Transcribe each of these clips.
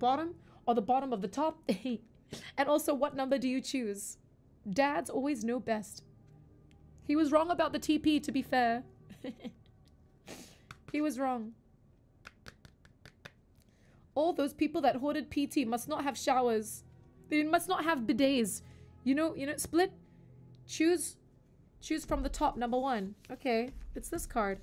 bottom or the bottom of the top? And also, what number do you choose? Dads always know best. He was wrong about the TP, to be fair. He was wrong. All those people that hoarded PT must not have showers. They must not have bidets. You know, split. Choose from the top, number 1. Okay, it's this card.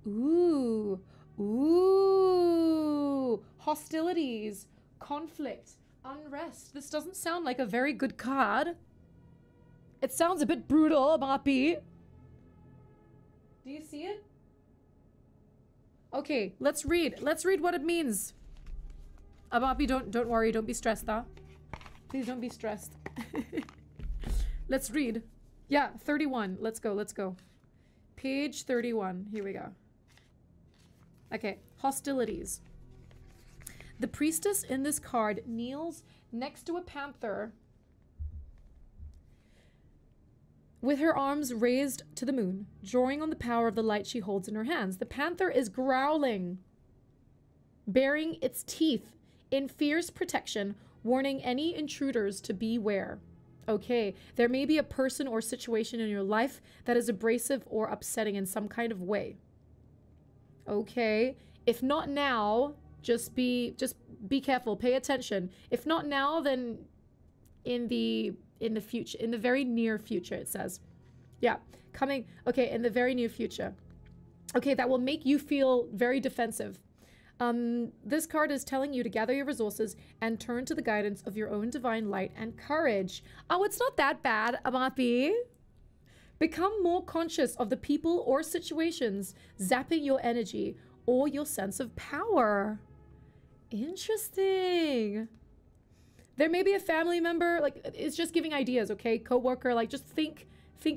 Ooh. Ooh. Hostilities. Conflict. Unrest. This doesn't sound like a very good card. It sounds a bit brutal, Mapi. Do you see it? Okay, let's read. Let's read what it means. Mapi, don't worry. Don't be stressed, huh? Please don't be stressed. Let's read. Yeah, 31. Let's go. Let's go. Page 31. Here we go. Okay. Hostilities. The priestess in this card kneels next to a panther with her arms raised to the moon, drawing on the power of the light she holds in her hands. The panther is growling, baring its teeth in fierce protection, warning any intruders to beware. Okay, there may be a person or situation in your life that is abrasive or upsetting in some kind of way. Okay, if not now, just be careful, pay attention. If not now, then in the future, in the very near future, it says. Yeah, coming, okay, in the very near future. Okay, that will make you feel very defensive. This card is telling you to gather your resources and turn to the guidance of your own divine light and courage. Oh, it's not that bad, Amapi. Become more conscious of the people or situations zapping your energy or your sense of power. Interesting. There may be a family member, like, it's just giving ideas, okay? Coworker, like, just think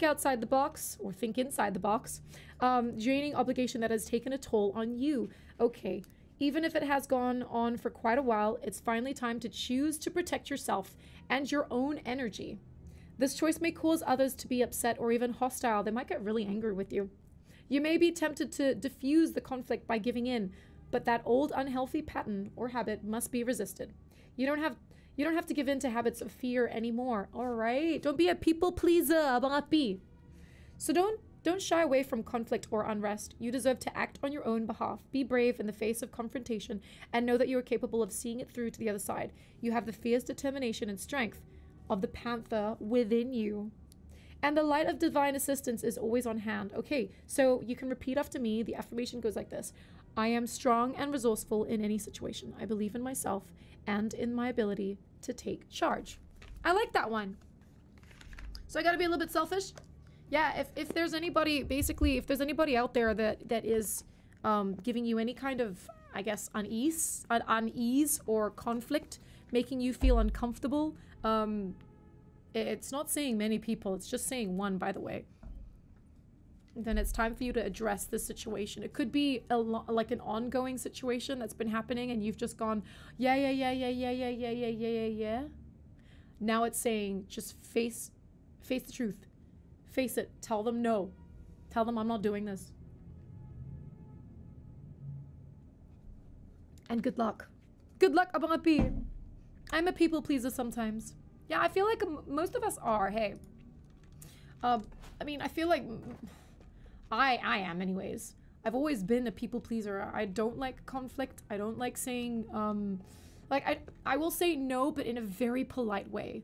outside the box or think inside the box. Draining obligation that has taken a toll on you. Okay. Even if it has gone on for quite a while, it's finally time to choose to protect yourself and your own energy. This choice may cause others to be upset or even hostile. They might get really angry with you. You may be tempted to diffuse the conflict by giving in, but that old unhealthy pattern or habit must be resisted. You don't have to give in to habits of fear anymore. All right? Don't be a people pleaser, Barapi. So don't shy away from conflict or unrest. You deserve to act on your own behalf. Be brave in the face of confrontation and know that you are capable of seeing it through to the other side. You have the fierce determination and strength of the panther within you. And the light of divine assistance is always on hand. Okay, so you can repeat after me. The affirmation goes like this. I am strong and resourceful in any situation. I believe in myself and in my ability to take charge. I like that one. So I gotta be a little bit selfish. Yeah, if there's anybody, basically, if there's anybody out there that is giving you any kind of, I guess, unease or conflict, making you feel uncomfortable, it's not saying many people, it's just saying one, by the way. Then it's time for you to address this situation. It could be like an ongoing situation that's been happening and you've just gone, yeah. Now it's saying, just face the truth. Face it. Tell them no. Tell them I'm not doing this. And good luck. Good luck, Abangapi. I'm a people pleaser sometimes. Yeah, I feel like most of us are, hey. I mean, I feel like I am anyways. I've always been a people pleaser. I don't like conflict. I don't like saying, like, I will say no, but in a very polite way.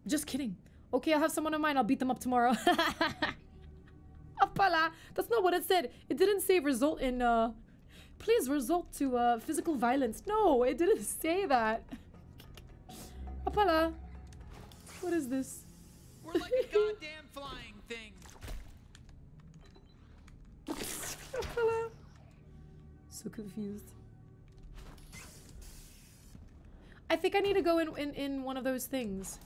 Just kidding. Okay, I'll have someone in mind. I'll beat them up tomorrow. Apala. That's not what it said. It didn't say result in, please result to, physical violence. No, it didn't say that. Apala. What is this? We're like a goddamn flying thing. Apala. So confused. I think I need to go in one of those things.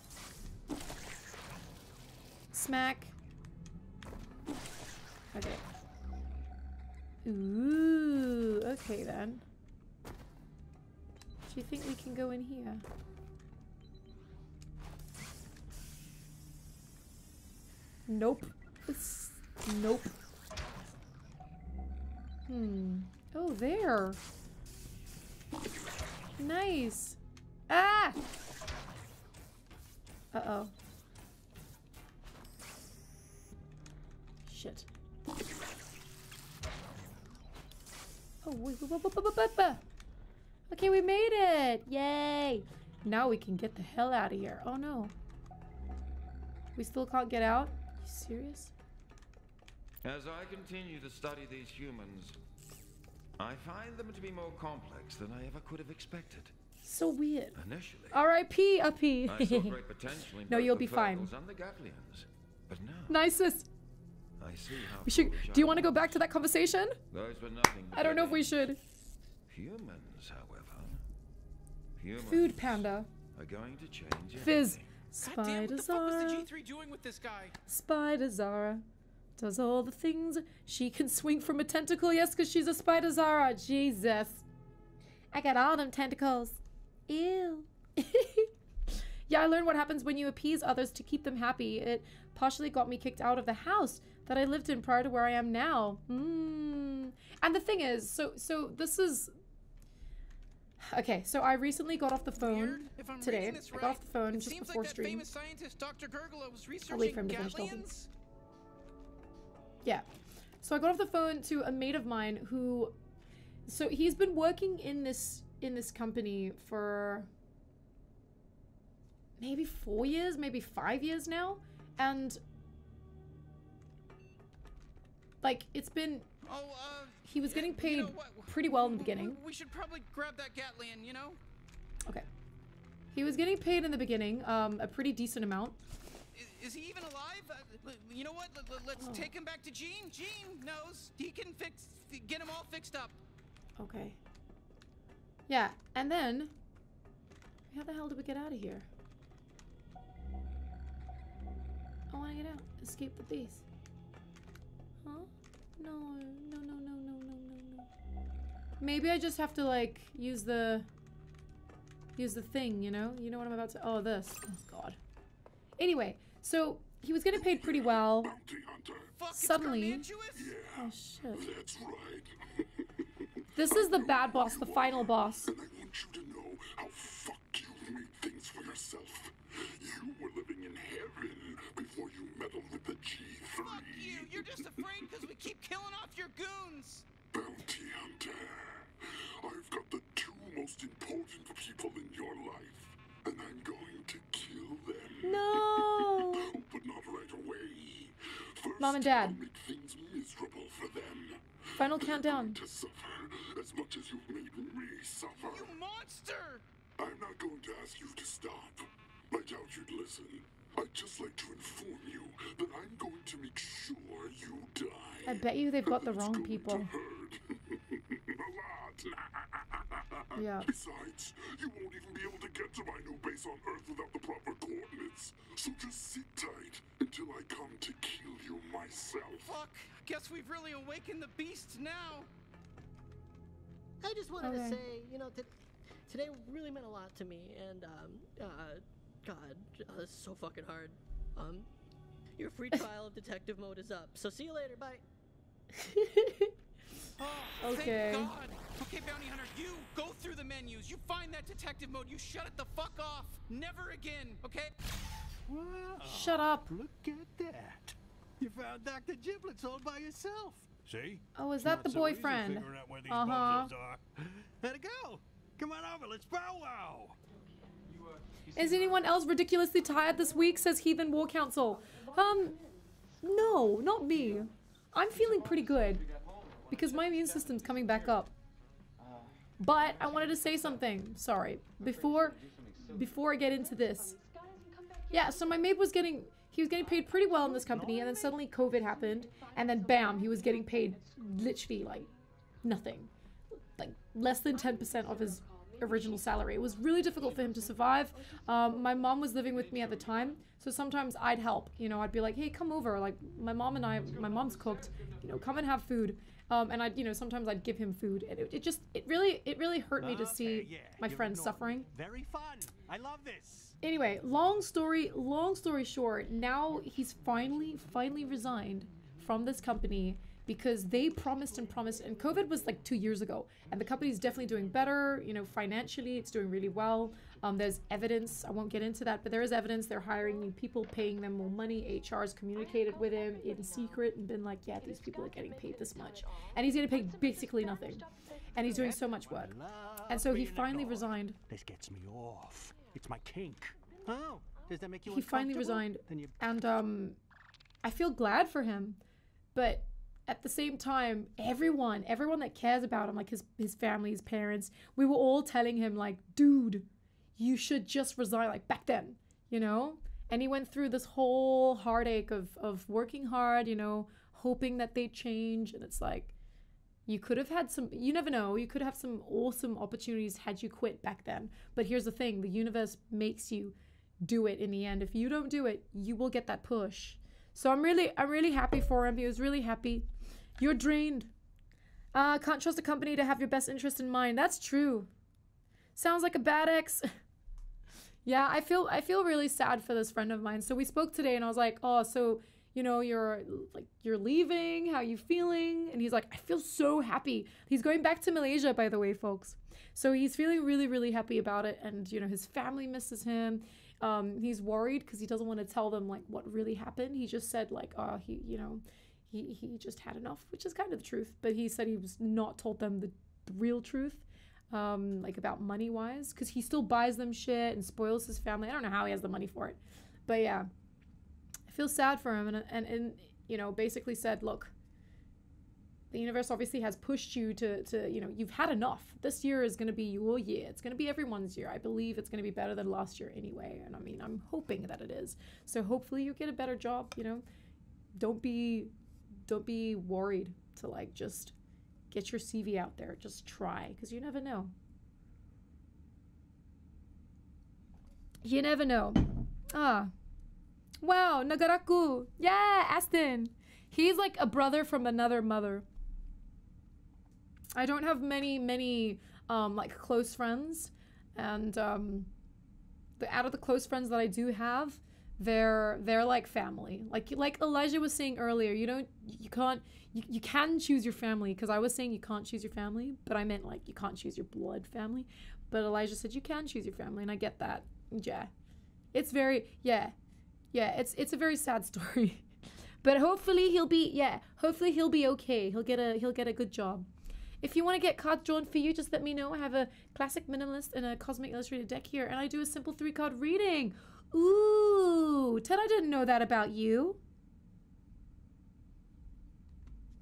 Smack. Okay. Ooh, okay then. Do you think we can go in here? Nope. Nope. Oh, there. Nice. Ah! Uh-oh. Shit. Oh, wait. Okay, we made it! Yay! Now we can get the hell out of here. Oh, no. We still can't get out? You serious? As I continue to study these humans, I find them to be more complex than I ever could have expected. So weird. Initially, R.I.P. Uppy. I saw great potential in No, both you'll the be fine. Virgils and the Gatlians, but now Nicest. I see how We should. foolish Do you I want to go was. back to that conversation? Those were nothing but I don't know if we beginnings. should. Humans, however, humans Food panda. are going to change Fizz. everything. God damn, what Spider the fuck was the Zara. G3 doing with this guy? Spider Zara. Does all the things. She can swing from a tentacle. Yes, because she's a Spider Zara. Jesus. I got all them tentacles. Ew. Yeah, I learned what happens when you appease others to keep them happy. It partially got me kicked out of the house that I lived in prior to where I am now. And the thing is, so this is... Okay, so I recently got off the phone Weird. If I'm today. reading this I got off the phone it just seems before like that stream. famous scientist Dr. Gurgla was I'll wait for researching him to finish talking. Gatlians. Yeah. So I got off the phone to a mate of mine who... So he's been working in this company for... maybe 4 years, maybe 5 years now. And... like, it's been... he was getting paid pretty well in the beginning. We should probably grab that Gatlian, you know? Okay. He was getting paid in the beginning, a pretty decent amount. Is he even alive? You know what? Let's take him back to Gene. Gene knows. He can get him all fixed up. Okay. Yeah, and then... how the hell did we get out of here? I want to get out. Escape the base. Huh? No. Maybe I just have to, like, use the thing, you know? You know what I'm about to... oh, this. Oh, God. Anyway, so he was getting paid pretty well. Fuck, Suddenly... it's gargantuous? oh, shit. That's right. This is the bad boss, the final boss. And I want you to know how fucked you made things for yourself. You were living in heaven before you meddled with the G3. Fuck you! You're just afraid because we keep killing off your goons! Bounty Hunter. I've got the two most important people in your life, and I'm going to kill them. No! But not right away. First, Mom and Dad. I'll make things miserable for them. Final countdown. To suffer as much as you've made me suffer. You monster! I'm not going to ask you to stop. I doubt you'd listen. I'd just like to inform you that I'm going to make sure you die. I bet you they've got the It's wrong going people. to hurt. A lot. Yeah. Besides, you won't even be able to get to my new base on Earth without the proper coordinates. So just sit tight until I come to kill you myself. Fuck! Guess we've really awakened the beast now! I just wanted Okay. to say, you know, today really meant a lot to me, and God, this is so fucking hard. Your free trial of detective mode is up, so see you later. Bye. Oh, Okay. Thank God! Okay, Bounty Hunter, you go through the menus, you find that detective mode, you shut it the fuck off! Never again, okay? Wow. Shut up. Look at that. You found Dr. Giblets all by yourself. See? Oh, is It's that not the so easy boyfriend? figuring out where these Uh-huh. bozos are. How'd it go? Come on over, let's powwow. Is anyone else ridiculously tired this week? Says Heathen War Council. No, not me. I'm feeling pretty good because my immune system's coming back up. But I wanted to say something. Sorry. Before I get into this. Yeah, so my mate was getting paid pretty well in this company, and then suddenly COVID happened, and then bam, he was getting paid literally like nothing. Like less than 10% of his original salary. It was really difficult for him to survive. My mom was living with me at the time, so sometimes I'd help. You know, I'd be like, hey, come over. Like my mom's cooked. You know, come and have food. And I'd, you know, sometimes I'd give him food. And it really hurt me to see my friends suffering. Very fun. I love this. Anyway, long story short, now he's finally resigned from this company. because they promised and promised, and COVID was like 2 years ago, and the company's definitely doing better, you know, financially, it's doing really well. There's evidence, I won't get into that, but there is evidence they're hiring new people, paying them more money. HR's communicated with him in secret and been like, yeah, these people are getting paid this much. And he's getting paid basically nothing. And he's doing so much work. And so he finally resigned. This gets me off. It's my kink. Oh, does that make you He finally resigned. Then And I feel glad for him. But at the same time, everyone that cares about him, like his family, his parents, we were all telling him like, dude, you should just resign, like back then, you know? And he went through this whole heartache of working hard, you know, hoping that they change. And it's like, you could have had some, you never know, you could have some awesome opportunities had you quit back then. But here's the thing, the universe makes you do it in the end. If you don't do it, you will get that push. So I'm really happy for him. He was really happy. You're drained. Can't trust a company to have your best interest in mind. That's true. Sounds like a bad ex. Yeah, I feel really sad for this friend of mine. So we spoke today and I was like, oh, so, you know, you're leaving, how you feeling? And he's like, I feel so happy. He's going back to Malaysia, by the way, folks. So he's feeling really, really happy about it. And, you know, his family misses him. He's worried because he doesn't want to tell them like what really happened. He just said like, oh, he just had enough, which is kind of the truth. But he said he was not told them the real truth. Like about money wise, because he still buys them shit and spoils his family. I don't know how he has the money for it, but yeah, I feel sad for him. And you know, basically said, look, the universe obviously has pushed you to you know, you've had enough. This year is going to be your year. It's going to be everyone's year. I believe it's going to be better than last year anyway. And I mean, I'm hoping that it is. So hopefully you get a better job. You know, don't be worried to like just get your CV out there. Just try, because you never know. You never know. Ah. Wow, Nagaraku. Yeah, Aston. He's like a brother from another mother. I don't have many like close friends. And out of the close friends that I do have, they're like family. Like Elijah was saying earlier, you can choose your family, because I was saying you can't choose your family, but I meant like you can't choose your blood family. But Elijah said you can choose your family, and I get that. Yeah. It's very it's a very sad story. But hopefully he'll be okay. He'll get a good job. If you want to get cards drawn for you, just let me know. I have a classic minimalist and a cosmic illustrated deck here, and I do a simple 3-card reading. Ooh, Ted, I didn't know that about you.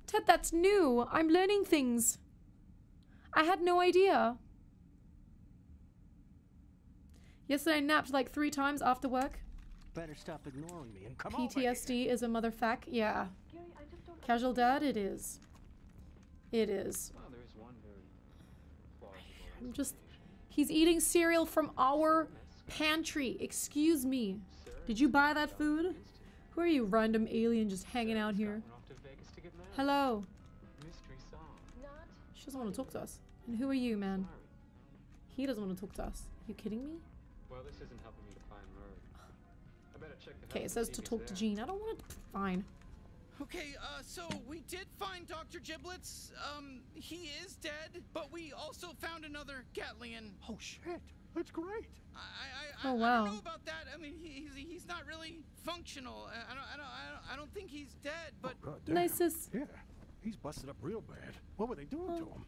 Ted, that's new. I'm learning things. I had no idea. Yesterday I napped like 3 times after work. Better stop ignoring me and come PTSD is a motherfuck. Yeah. Casual dad, it is. It is. Well, there is one very plausible I'm just... He's eating cereal from our pantry. Excuse me. Did you buy that food? Who are you, random alien just hanging out here? Hello. She doesn't want to talk to us. And who are you, man? He doesn't want to talk to us. Are you kidding me? Well, this isn't helping me to find Murray. I better check the Okay, it says to talk to Jean. I don't want to... Fine. Okay, so we did find Dr. Giblets. He is dead, but we also found another Gatlian. Oh shit, that's great. Oh wow. I don't know about that. I mean, he's not really functional. I don't think he's dead, but oh, God damn. Nicest. Yeah, he's busted up real bad. What were they doing to him?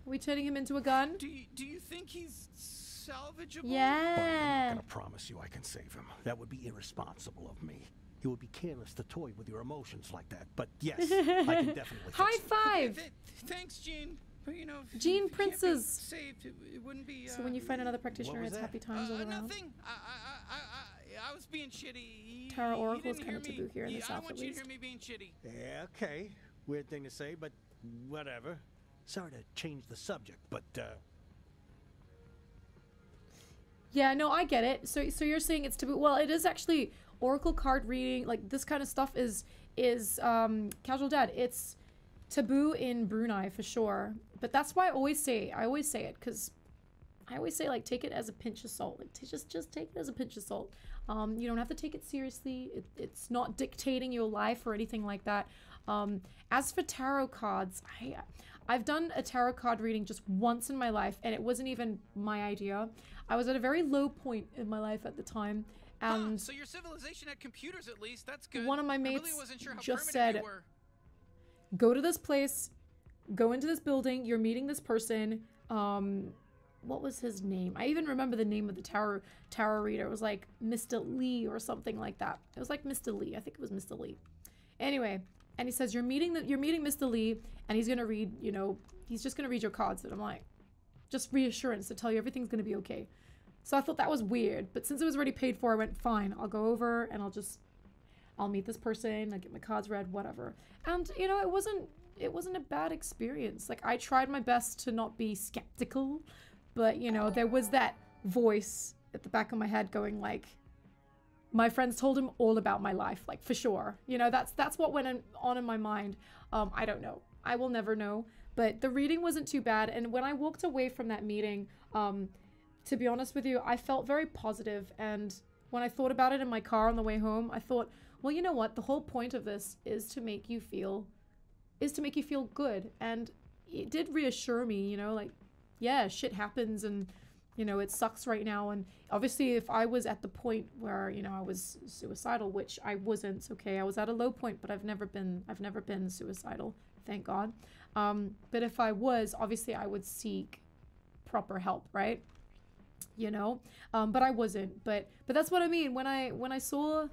Are we turning him into a gun? Do you think he's salvageable? Yeah. But I'm not gonna promise you I can save him. That would be irresponsible of me. It would be careless to toy with your emotions like that. But yes, I can definitely fix High it. five! Thanks, Jean. But you know, Jean Princes. Saved, it wouldn't be. So when you find another practitioner, it's that? happy times all around. Nothing. I was being shitty. Tara He Oracle is didn't kind of hear me. taboo here in the I South, don't at want you to least. hear me being shitty. Yeah, okay. Weird thing to say, but whatever. Sorry to change the subject, but Yeah, no, I get it. So you're saying it's taboo. Well, it is actually Oracle card reading. Like this kind of stuff is casual dad. It's taboo in Brunei for sure. But that's why I always say it, because I always say like take it as a pinch of salt. Like just take it as a pinch of salt. You don't have to take it seriously. It's not dictating your life or anything like that. As for tarot cards, I've done a tarot card reading just once in my life, and it wasn't even my idea. I was at a very low point in my life at the time, and so your civilization had computers at least. That's good. one of my I mates really wasn't sure how just primitive said, you were. go to this place, go into this building, you're meeting this person. What was his name? I even remember the name of the tarot reader. It was like Mr. Lee or something like that. It was like Mr. Lee. I think it was Mr. Lee. Anyway, and he says, you're meeting Mr. Lee, and he's gonna read, you know, he's just gonna read your cards. And I'm like, just reassurance to tell you everything's gonna be okay. So I thought that was weird, but since it was already paid for, I went, fine, I'll go over and I'll meet this person, I'll get my cards read, whatever. And, you know, it wasn't a bad experience. Like, I tried my best to not be skeptical, but, you know, there was that voice at the back of my head going like, my friends told him all about my life, like, for sure. You know, that's what went on in my mind. I don't know. I will never know. But the reading wasn't too bad. And when I walked away from that meeting, to be honest with you, I felt very positive. And when I thought about it in my car on the way home, I thought, well, you know what? The whole point of this is to make you feel good. And it did reassure me, you know, like, yeah, shit happens and, you know, it sucks right now. And obviously if I was at the point where, you know, I was suicidal, which I wasn't, okay, I was at a low point, but I've never been suicidal, thank God. But if I was, obviously I would seek proper help, right? You know, but I wasn't, but that's what I mean. When I saw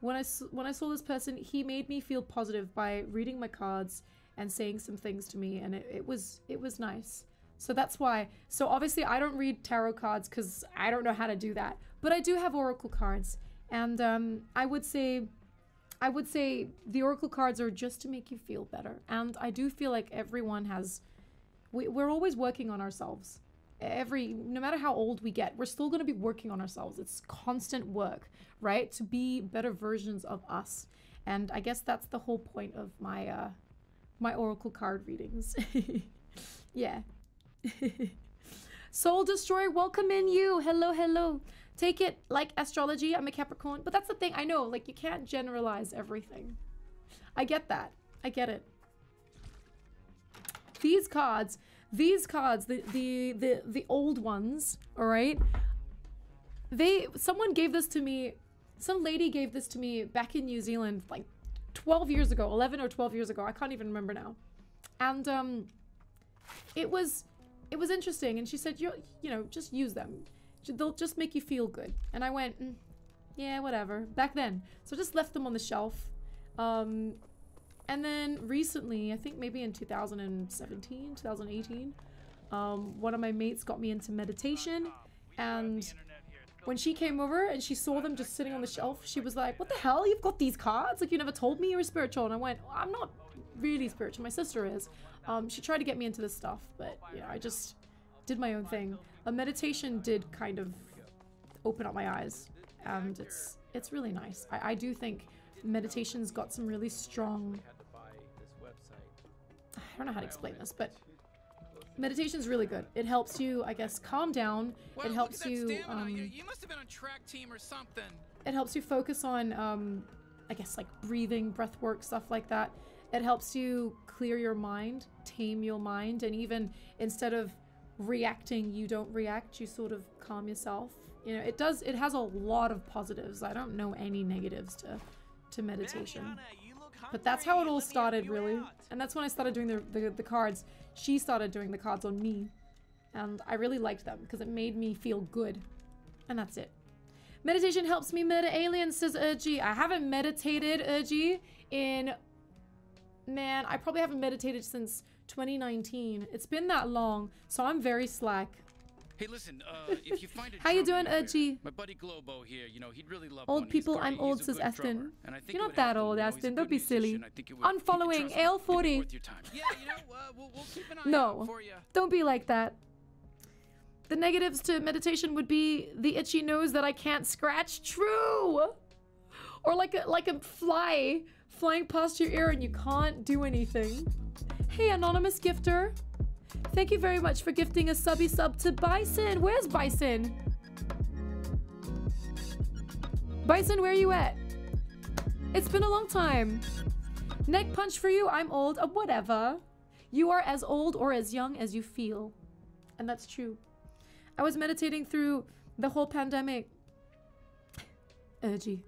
this person, he made me feel positive by reading my cards and saying some things to me, and it was nice. So that's why. So obviously I don't read tarot cards because I don't know how to do that, but I do have oracle cards, and I would say the oracle cards are just to make you feel better. And I do feel like everyone has, we're always working on ourselves. No matter how old we get, we're still going to be working on ourselves. It's constant work, right? To be better versions of us. And I guess that's the whole point of my my oracle card readings. Yeah. Soul Destroyer, welcome in you. Hello, hello. Take it like astrology. I'm a Capricorn. But that's the thing. I know, like, you can't generalize everything. I get that. I get it. These cards, the old ones, all right? Someone gave this to me. Some lady gave this to me back in New Zealand, like 12 years ago, 11 or 12 years ago. I can't even remember now. And it was interesting. And she said, you know, just use them. They'll just make you feel good. And I went, yeah, whatever. Back then. So I just left them on the shelf. And then recently, I think maybe in 2017, 2018, one of my mates got me into meditation. And when she came over and she saw them just sitting on the shelf, she was like, what the hell? You've got these cards? Like, you never told me you were spiritual. And I went, I'm not really spiritual. My sister is. She tried to get me into this stuff, but, you know, I just did my own thing. A meditation did kind of open up my eyes, and it's really nice. I do think meditation's got some really strong, I don't know how to explain this, but meditation's really good. It helps you, I guess, calm down. Well, it helps you, you must have been on track team or something. It helps you focus on, I guess, like breathing, breath work, stuff like that. It helps you clear your mind, tame your mind, and even instead of reacting, you don't react, you sort of calm yourself. You know, it has a lot of positives. I don't know any negatives to meditation. But that's how it all started, really. And that's when I started doing the cards. She started doing the cards on me. And I really liked them because it made me feel good. And that's it. Meditation helps me murder aliens, says Urgy. I haven't meditated, Urgy, in... Man, I probably haven't meditated since 2019. It's been that long, so I'm very slack. Hey, listen, if you find a How you doing, Urgy? My buddy Globo here, you know, he'd really love old people, I'm old, says Aston. You're not that old, Aston. Don't be silly. Unfollowing AL40. Yeah, you know, we'll keep an eye no, out for you. Don't be like that. The negatives to meditation would be the itchy nose that I can't scratch. True. Or like a fly flying past your ear and you can't do anything. Hey, anonymous gifter. Thank you very much for gifting a subby sub to Bison. Where's Bison? Bison, where are you at? It's been a long time. Neck punch for you. I'm old. Whatever. You are as old or as young as you feel. And that's true. I was meditating through the whole pandemic. Urgy.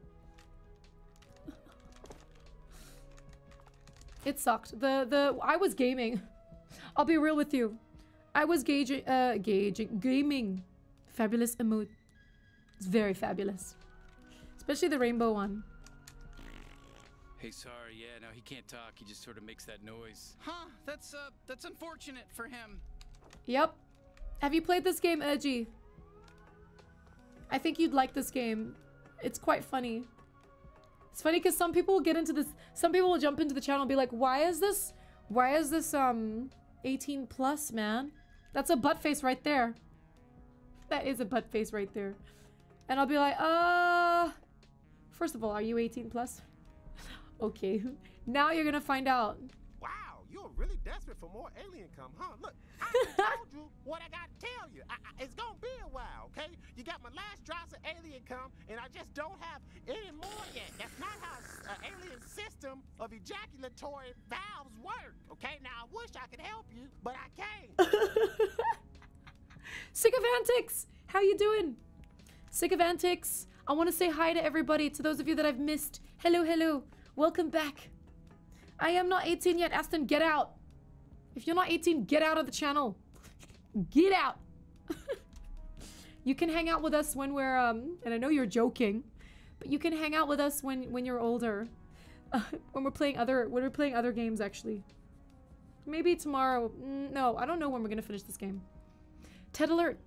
It sucked. I was gaming. I'll be real with you. I was gaming. Fabulous emote. It's very fabulous. Especially the rainbow one. Hey, sorry, yeah, no, he can't talk. He just sort of makes that noise. Huh, that's unfortunate for him. Yep. Have you played this game, Urgy? I think you'd like this game. It's quite funny. It's funny because some people will get into this, some people will jump into the channel and be like, why is this 18 plus, man? That's a butt face right there. That is a butt face right there. And I'll be like, first of all, are you 18 plus? Okay. Now you're gonna find out. Wow, you're really desperate for more alien cum, huh? Look, I told you what I gotta tell you. It's gonna be a while, okay? You got my last drops of alien cum, and I just don't have any more yet. That's not how an alien system of ejaculatory valves work, okay? Now, I wish I could help you, but I can't. Sick of Antics! How you doing? Sick of Antics. I want to say hi to everybody, to those of you that I've missed. Hello, hello. Welcome back. I am not 18 yet. Aston, get out. If you're not 18, get out of the channel. Get out. You can hang out with us when we're, and I know you're joking, but you can hang out with us when you're older. When we're playing other games, actually. Maybe tomorrow. No, I don't know when we're gonna finish this game. Ted Alert.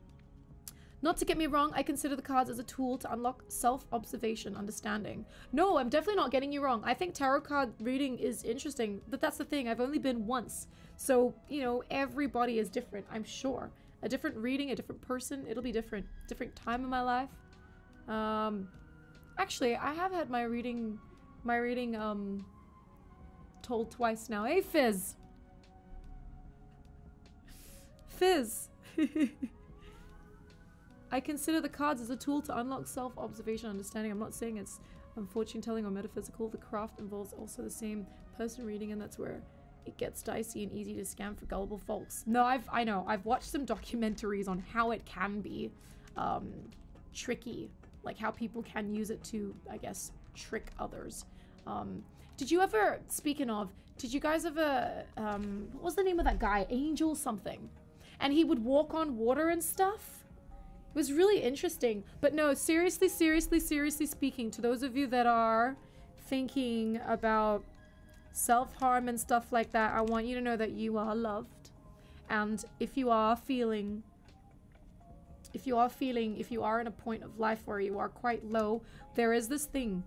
Not to get me wrong, I consider the cards as a tool to unlock self-observation, understanding. No, I'm definitely not getting you wrong. I think tarot card reading is interesting, but that's the thing. I've only been once. So, you know, everybody is different, I'm sure. A different reading, a different person, it'll be different. Different time in my life. Actually, I have had my reading told twice now. Hey, Fizz! Fizz! I consider the cards as a tool to unlock self-observation understanding. I'm not saying it's fortune telling or metaphysical. The craft involves also the same person reading, and that's where it gets dicey and easy to scam for gullible folks. No, I know. I've watched some documentaries on how it can be tricky. Like how people can use it to, I guess, trick others. Did you ever, speaking of, did you guys ever, what was the name of that guy? Angel something. And he would walk on water and stuff? It was really interesting. But no, seriously speaking, to those of you that are thinking about self-harm and stuff like that, I want you to know that you are loved. And if you are in a point of life where you are quite low, there is this thing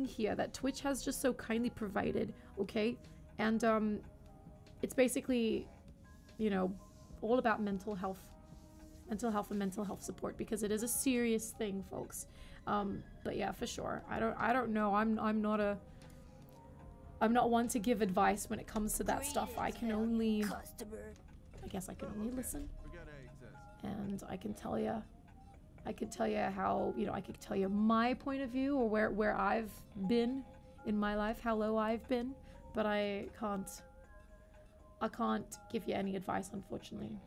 here that Twitch has just so kindly provided, okay? And it's basically, you know, all about mental health and mental health support, because it is a serious thing, folks. But yeah, for sure. I don't know. I'm not one to give advice when it comes to that stuff. I can only, I guess I can only listen. And I can tell you how, you know, I could tell you my point of view, or where I've been in my life, how low I've been, but I can't give you any advice, unfortunately.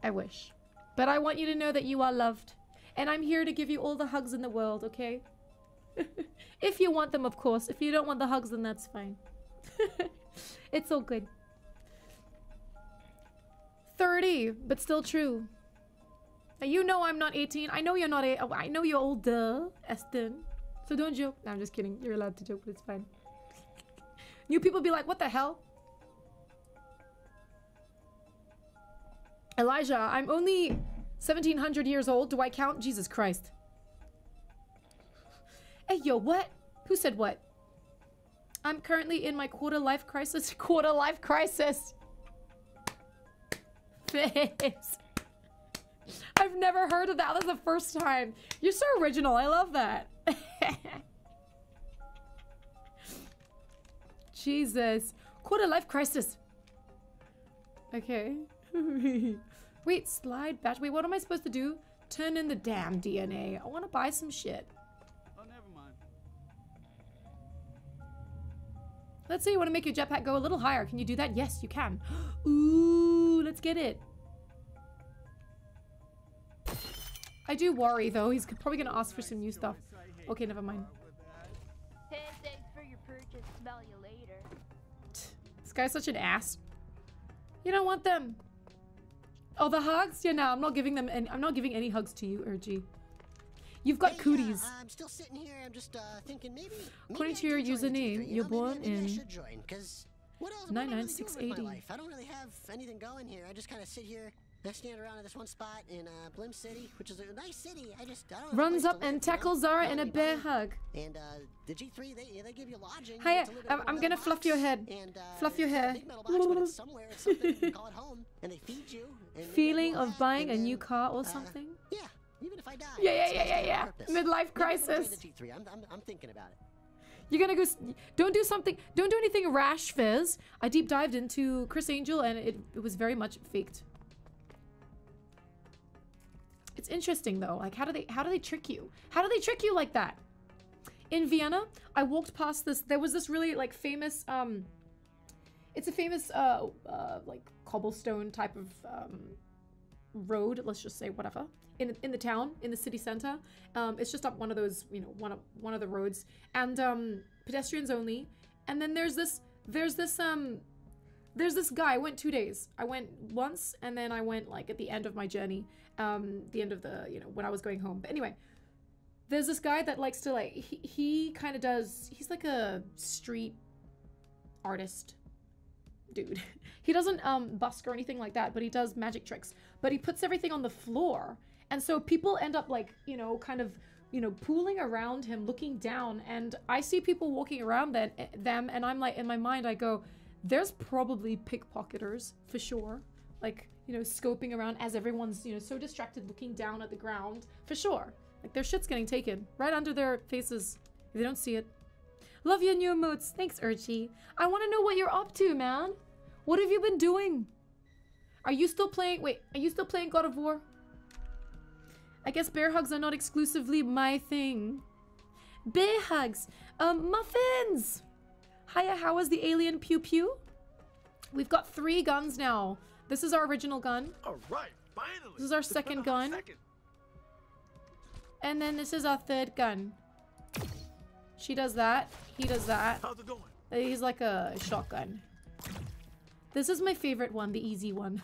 I wish. But I want you to know that you are loved. And I'm here to give you all the hugs in the world, okay? If you want them, of course. If you don't want the hugs, then that's fine. It's all good. 30, but still true. Now, you know I'm not 18. I know you're not I know you're older, Aston. So don't joke. No, I'm just kidding. You're allowed to joke, but it's fine. New people be like, what the hell? Elijah, I'm only 1700 years old. Do I count? Jesus Christ. Hey, yo, what? Who said what? I'm currently in my quarter life crisis. Quarter life crisis. Face. I've never heard of that. That's the first time. You're so original. I love that. Jesus. Quarter life crisis. Okay. Wait, slide batch. Wait, what am I supposed to do? Turn in the damn DNA. I want to buy some shit. Oh, never mind. Let's say you want to make your jetpack go a little higher. Can you do that? Yes, you can. Ooh, let's get it. I do worry, though. He's probably going to ask for some new stuff. Okay, never mind. Hey, thanks for your purchase. Smell you later. This guy's such an ass. You don't want them. Oh, the hugs? Yeah, no, I'm not giving them any. I'm not giving any hugs to you, Urgy. You've got cooties. I'm still sitting here. I'm just thinking maybe According to your username, you're born in 99680. I don't really have anything going here. I just kind of sit here. I stand around at this one spot in Blim City, which is a nice city. I don't runs up and tackles Zara in a bear hug. And the G3, they give you lodging. Hiya, I'm gonna fluff your head. Fluff your hair. Somewhere, it's something, you call it home, and they feed you. Feeling of buying a new car or something? Yeah, even if I die. Yeah. Midlife crisis. I'm thinking about it. You're gonna go. Don't do anything rash, Fizz. I deep dived into Chris Angel, and it was very much faked. It's interesting though. Like, how do they trick you? How do they trick you like that? In Vienna, I walked past this. There was this really like famous. It's a famous like cobblestone type of road. Let's just say whatever. In the town, in the city center. It's just up one of those, you know, one of the roads, and pedestrians only. And then there's this guy. I went 2 days. I went once, and then I went like at the end of my journey, the end of the, you know, when I was going home. But anyway, there's this guy that likes to like, he kind of does, he's like a street artist dude. He doesn't busk or anything like that, but he does magic tricks. But he puts everything on the floor. And so people end up like, you know, kind of, you know, pooling around him, looking down. And I see people walking around them, and I'm like, in my mind, I go, there's probably pickpocketers for sure. Like, you know, scoping around as everyone's, you know, so distracted looking down at the ground. For sure. Like, their shit's getting taken right under their faces if they don't see it. Love your new emotes. Thanks, Urchi. I want to know what you're up to, man. What have you been doing? Are you still playing? Wait, are you still playing God of War? I guess bear hugs are not exclusively my thing. Bear hugs. Muffins. Hiya, how was the alien pew pew? We've got 3 guns now. This is our original gun. All right, finally. This is our second gun. And then this is our 3rd gun. She does that. He does that. How's it going? He's like a shotgun. This is my favorite one, the easy one.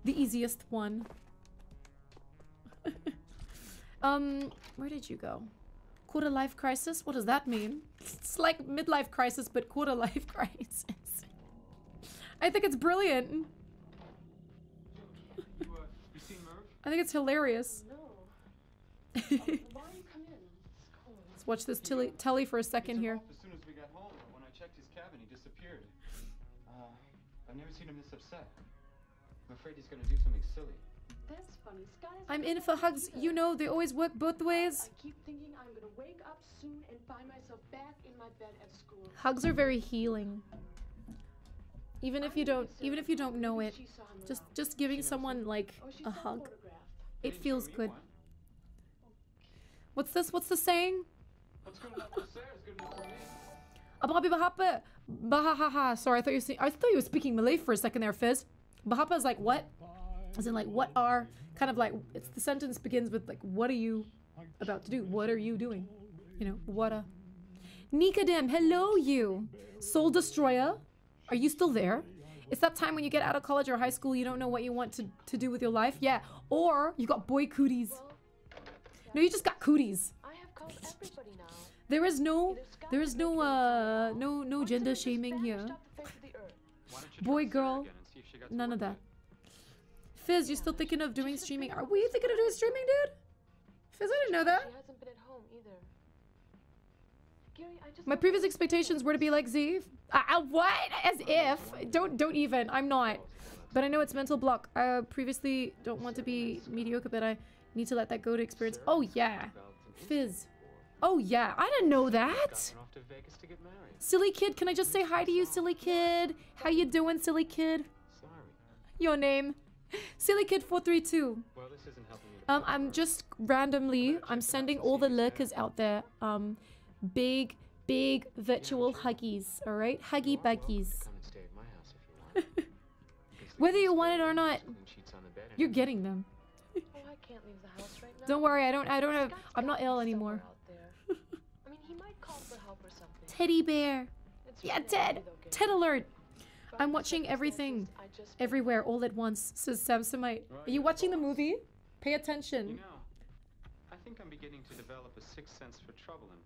The easiest one. Where did you go? Quarter life crisis? What does that mean? It's like midlife crisis, but quarter life crisis. I think it's brilliant. You seen Merv? I think it's hilarious. No. Why don't you come in? It's cold. Let's watch this telly for a second here. As soon as we got home, when I checked his cabin, he disappeared. I've never seen him this upset. I'm afraid he's gonna do something silly. That's funny. Scott is I'm in for hugs. You know, they always work both ways. I keep thinking I'm gonna wake up soon and find myself back in my bed at school. Hugs are very healing. Even if you don't know it, just giving someone like a hug, it feels good. What's this? What's the saying? What's good enough for Sarah is good enough for me. Ababi bahapa, bahahaha. Sorry, I thought you were speaking Malay for a second there, Fizz. Bahapa is like what? As in like what are? Kind of like it's the sentence begins with like what are you about to do? What are you doing? You know what a. Nikadem, hello you, Soul Destroyer. Are you still there? It's that time when you get out of college or high school, you don't know what you want to do with your life. Yeah, or you got boy cooties. No, you just got cooties. I have called everybody now. There is no gender shaming here. Boy, girl, none of that. Fizz, you still thinking of doing streaming? Are we thinking of doing streaming, dude? Fizz, I didn't know that. She hasn't been at home either. Gary, I just My previous expectations were to be like Z. What? As if. Don't even. I'm not. But I know it's mental block. I previously don't want to be mediocre, but I need to let that go to experience. Oh, yeah. Fizz. Oh, yeah. I didn't know that. Silly kid. Can I just say hi to you, silly kid? How you doing, silly kid? Your name? Silly kid 432. Well, this isn't helping me. I'm just randomly, I'm sending all the lurkers out there, big Big virtual huggies, all right? Huggy buggies. Come and stay at my house if you want. Whether you want it or not, you're getting them. Oh, I can't leave the house right now. Don't worry, I'm not ill anymore. I mean, he might call for help or something. Teddy bear. It's Yeah, really Ted. easy though, Ted Gabe. alert. But I'm in watching everything, circumstances, I just everywhere, all at once, says Samsonite. Are you watching the movie? Pay attention. You know, I think I'm beginning to develop a sixth sense for trouble involved.